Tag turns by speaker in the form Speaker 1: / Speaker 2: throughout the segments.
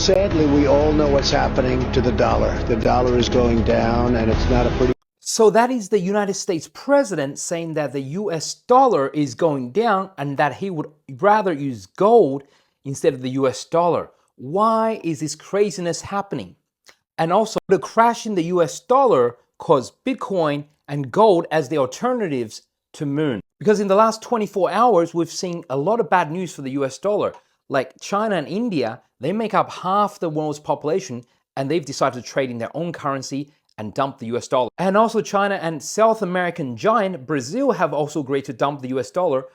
Speaker 1: sadly, we all know what's happening to the dollar. The dollar is going down, and it's not a pretty.
Speaker 2: So that is the United States president saying that the US dollar is going down and that he would rather use gold instead of the US dollar. Why is this craziness happening? And also, the crash in the US dollar caused Bitcoin and gold as the alternatives to moon. Because in the last 24 hours, we've seen a lot of bad news for the US dollar. Like China and India, they make up half the world's population and they've decided to trade in their own currency and dump the US dollar. And also China and South American giant Brazil have also agreed to dump the US dollar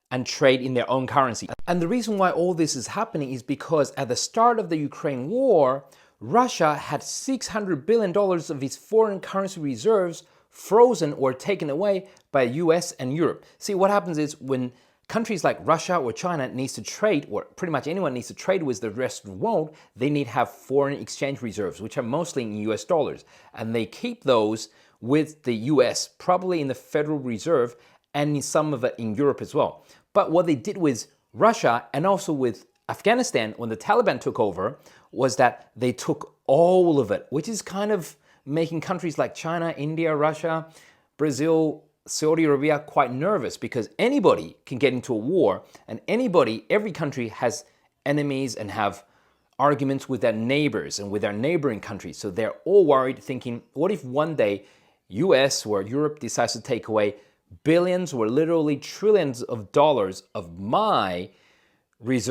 Speaker 2: and trade in their own currency. And the reason why all this is happening is because at the start of the Ukraine war, Russia had $600 billion of its foreign currency reserves frozen or taken away by US and Europe. See, what happens is when countries like Russia or China needs to trade, or pretty much anyone needs to trade with the rest of the world, they need to have foreign exchange reserves, which are mostly in US dollars. And they keep those with the US, probably in the Federal Reserve and in some of it in Europe as well. But what they did with Russia and also with Afghanistan when the Taliban took over was that they took all of it, which is kind of making countries like China, India, Russia, Brazil, Saudi Arabia quite nervous because anybody can get into a war and every country has enemies and have arguments with their neighbors and with their neighboring countries. So they're all worried thinking, what if one day US or Europe decides to take away billions or literally trillions of dollars of my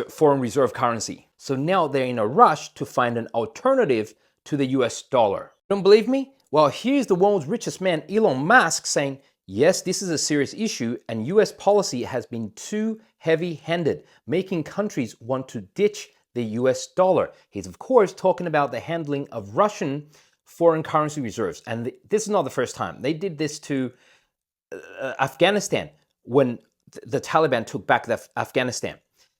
Speaker 2: foreign reserve currency? So now they're in a rush to find an alternative to the US dollar. Don't believe me? Well, here's the world's richest man, Elon Musk, saying, yes, this is a serious issue and US policy has been too heavy-handed, making countries want to ditch the US dollar. He's of course talking about the handling of Russian foreign currency reserves. And this is not the first time. They did this to Afghanistan when the Taliban took back Afghanistan.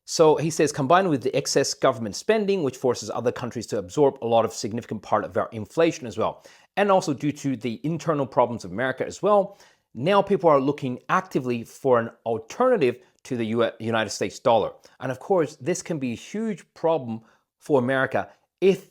Speaker 2: So he says, combined with the excess government spending, which forces other countries to absorb a lot of significant part of our inflation as well, and also due to the internal problems of America as well, now people are looking actively for an alternative to the United States dollar. And of course, this can be a huge problem for America if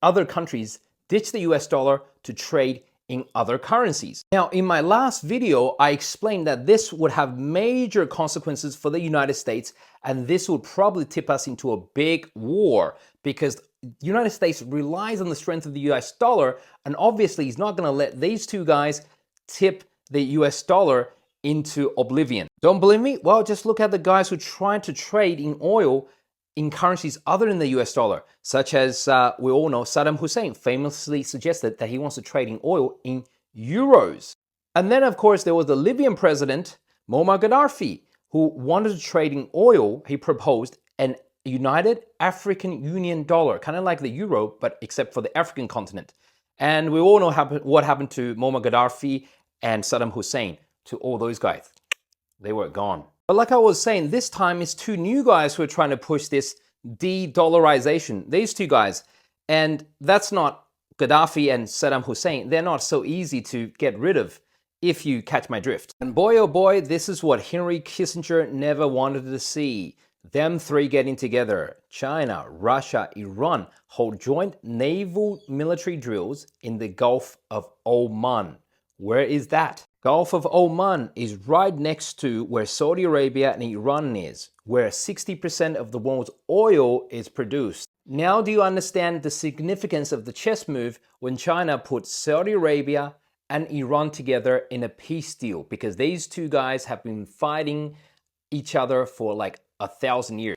Speaker 2: other countries ditch the US dollar to trade in other currencies. Now, in my last video, I explained that this would have major consequences for the United States, and this would probably tip us into a big war because the United States relies on the strength of the US dollar, and obviously he's not going to let these two guys tip the US dollar into oblivion. Don't believe me? Well, just look at the guys who try to trade in oil in currencies other than the US dollar, such as we all know Saddam Hussein famously suggested that he wants to trade in oil in euros. And then, of course, there was the Libyan president, Muammar Gaddafi, who wanted to trade in oil. He proposed an United African Union dollar, kind of like the euro, but except for the African continent. And we all know what happened to Muammar Gaddafi and Saddam Hussein, to all those guys. They were gone. But like I was saying, this time it's two new guys who are trying to push this de-dollarization. These two guys. And that's not Gaddafi and Saddam Hussein. They're not so easy to get rid of, if you catch my drift. And boy, oh boy, this is what Henry Kissinger never wanted to see. Them three getting together. China, Russia, Iran hold joint naval military drills in the Gulf of Oman. Where is that? Gulf of Oman is right next to where Saudi Arabia and Iran is, where 60% of the world's oil is produced. Now do you understand the significance of the chess move when China put Saudi Arabia and Iran together in a peace deal? Because these two guys have been fighting each other for like 1,000 years.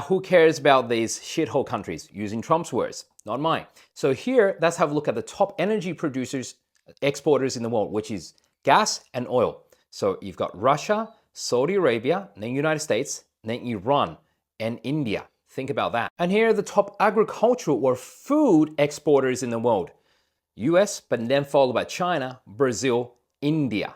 Speaker 2: Who cares about these shithole countries? Using Trump's words, not mine. So here, let's have a look at the top energy producers, exporters in the world, which is gas and oil. So you've got Russia, Saudi Arabia, then United States, then Iran and India. Think about that. And here are the top agricultural or food exporters in the world. US, but then followed by China, Brazil, India.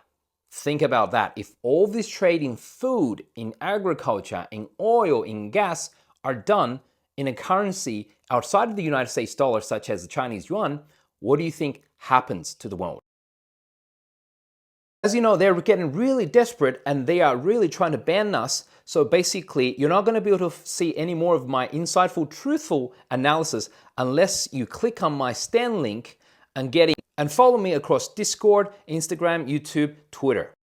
Speaker 2: Think about that. If all this trade in food, in agriculture, in oil, in gas are done in a currency outside of the United States dollar, such as the Chinese yuan, what do you think happens to the world? As you know, they're getting really desperate and they are really trying to ban us So basically, you're not going to be able to see any more of my insightful, truthful analysis unless you click on my Stand link and follow me across Discord, Instagram, YouTube, Twitter.